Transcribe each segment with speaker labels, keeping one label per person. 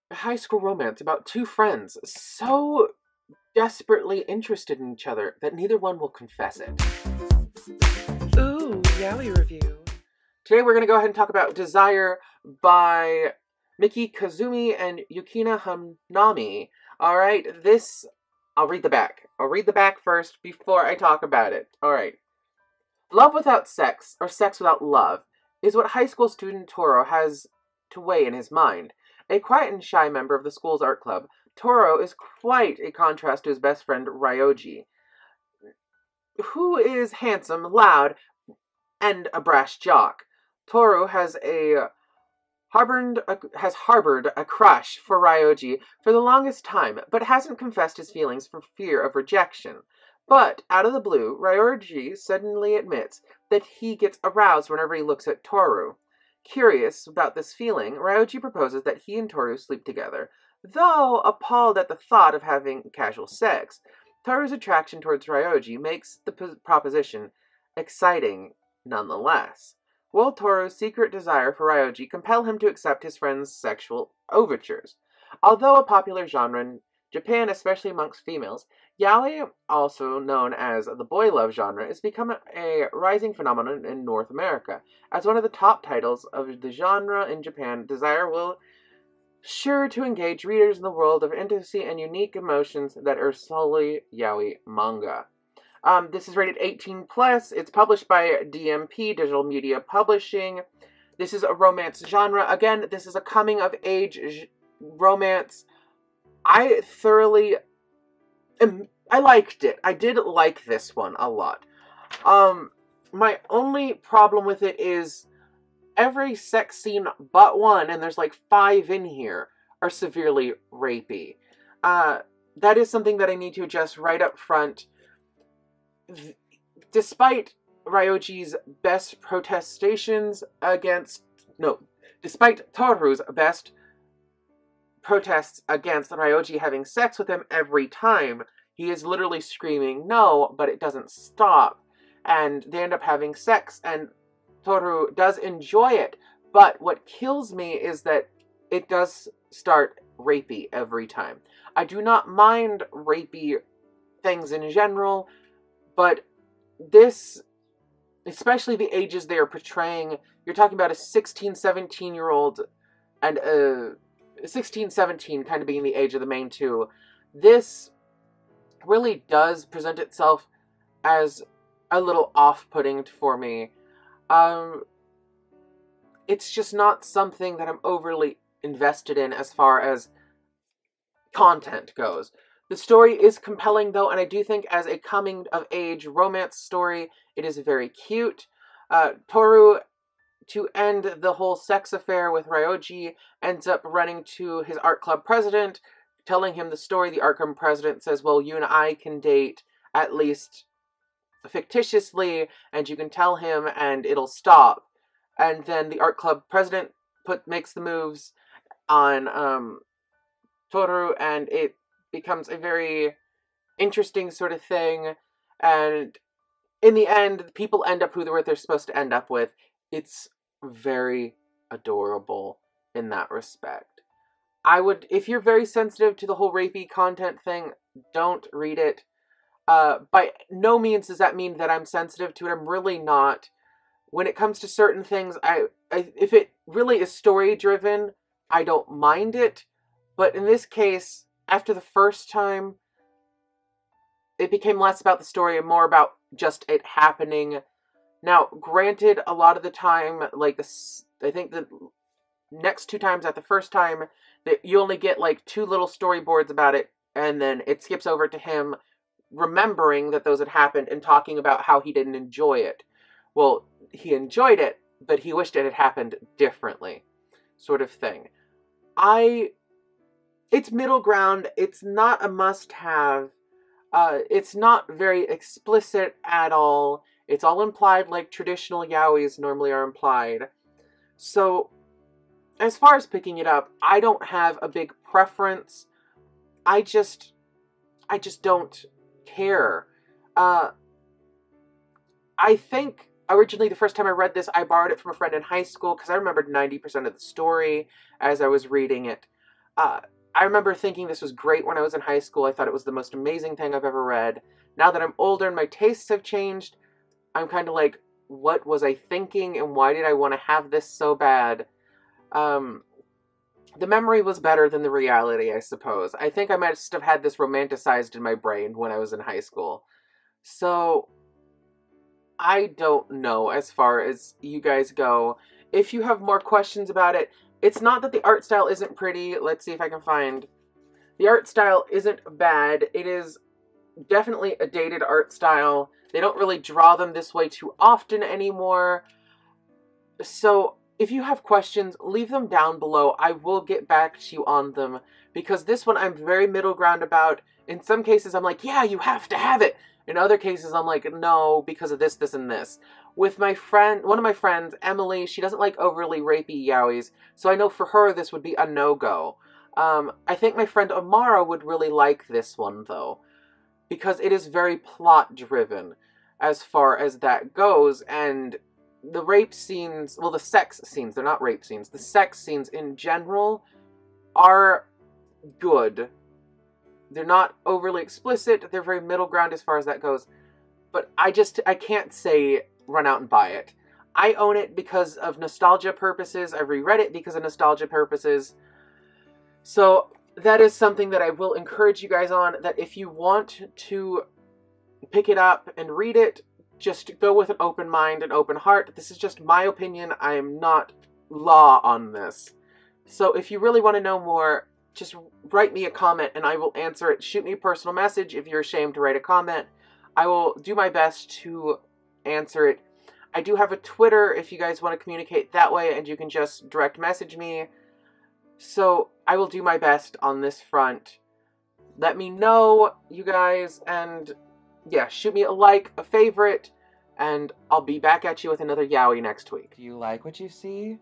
Speaker 1: a high school romance about two friends so desperately interested in each other that neither one will confess it.
Speaker 2: Ooh, Yaoi review.
Speaker 1: Today we're going to go ahead and talk about Desire by Maki Kazumi and Yukine Honami. Alright, I'll read the back. I'll read the back first before I talk about it. Alright. Love without sex, or sex without love, is what high school student Toro has to weigh in his mind. A quiet and shy member of the school's art club, Toro is quite a contrast to his best friend Ryoji, who is handsome, loud, and a brash jock. Toro has harbored a crush for Ryoji for the longest time, but hasn't confessed his feelings for fear of rejection. But, out of the blue, Ryoji suddenly admits that he gets aroused whenever he looks at Toru. Curious about this feeling, Ryoji proposes that he and Toru sleep together. Though appalled at the thought of having casual sex, Toru's attraction towards Ryoji makes the proposition exciting nonetheless. Will Toru's secret desire for Ryoji compel him to accept his friend's sexual overtures? Although a popular genre in Japan, especially amongst females, yaoi, also known as the boy love genre, has become a rising phenomenon in North America. As one of the top titles of the genre in Japan, Desire will sure to engage readers in the world of intimacy and unique emotions that are solely yaoi manga. This is rated 18+. It's published by DMP, Digital Media Publishing. This is a romance genre. Again, this is a coming-of-age romance. I liked it. I did like this one a lot. My only problem with it is every sex scene but one, and there's like 5 in here, are severely rapey. That is something that I need to address right up front. Despite Ryoji's best protestations against... No, despite Toru's best protests against Ryoji having sex with him every time, he is literally screaming no, but it doesn't stop. And they end up having sex, and Toru does enjoy it. But what kills me is that it does start rapey every time. I do not mind rapey things in general, but this, especially the ages they are portraying, you're talking about a 16, 17-year-old and a 16, 17 kind of being the age of the main two. This really does present itself as a little off-putting for me. It's just not something that I'm overly invested in as far as content goes. The story is compelling, though, and I do think as a coming-of-age romance story, it is very cute. Toru, to end the whole sex affair with Ryoji, ends up running to his art club president, telling him the story. The art club president says, well, you and I can date, at least fictitiously, and you can tell him, and it'll stop. And then the art club president makes the moves on Toru, and it becomes a very interesting sort of thing, and in the end, people end up who they're supposed to end up with. It's very adorable in that respect. If you're very sensitive to the whole rapey content thing, don't read it. By no means does that mean that I'm sensitive to it. I'm really not. When it comes to certain things, if it really is story-driven, I don't mind it. But in this case, after the first time, it became less about the story and more about just it happening. Now, granted, a lot of the time, like I think the next 2 times at the first time, that you only get like 2 little storyboards about it, and then it skips over to him remembering that those had happened and talking about how he didn't enjoy it. Well, he enjoyed it, but he wished it had happened differently, sort of thing. It's middle ground. It's not a must-have. It's not very explicit at all. It's all implied like traditional yaois normally are implied. So, as far as picking it up, I don't have a big preference. I just don't care. I think originally the first time I read this, I borrowed it from a friend in high school because I remembered 90% of the story as I was reading it. I remember thinking this was great when I was in high school. I thought it was the most amazing thing I've ever read. Now that I'm older and my tastes have changed, I'm kind of like, what was I thinking and why did I want to have this so bad? The memory was better than the reality, I suppose. I think I might have had this romanticized in my brain when I was in high school. So, I don't know as far as you guys go. If you have more questions about it, it's not that the art style isn't pretty. Let's see if I can find... The art style isn't bad. It is definitely a dated art style. They don't really draw them this way too often anymore. So, if you have questions, leave them down below. I will get back to you on them. Because this one I'm very middle ground about. In some cases I'm like, yeah, you have to have it. In other cases I'm like, no, because of this, this, and this. With my friend, one of my friends, Emily, she doesn't like overly rapey yaois. So I know for her this would be a no-go. I think my friend Amara would really like this one, though. Because it is very plot-driven as far as that goes. And the rape scenes, well, the sex scenes, they're not rape scenes. The sex scenes in general are good. They're not overly explicit. They're very middle ground as far as that goes. But I can't say run out and buy it. I own it because of nostalgia purposes. I reread it because of nostalgia purposes. So that is something that I will encourage you guys on, that if you want to pick it up and read it, just go with an open mind and open heart. This is just my opinion. I am not law on this. So if you really want to know more, just write me a comment and I will answer it. Shoot me a personal message if you're ashamed to write a comment. I will do my best to answer it. I do have a Twitter if you guys want to communicate that way, and you can just direct message me. So I will do my best on this front. Let me know, you guys, and yeah, shoot me a like, a favorite, and I'll be back at you with another yaoi next week. Do you like what you see?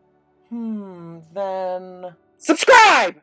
Speaker 1: Then... subscribe!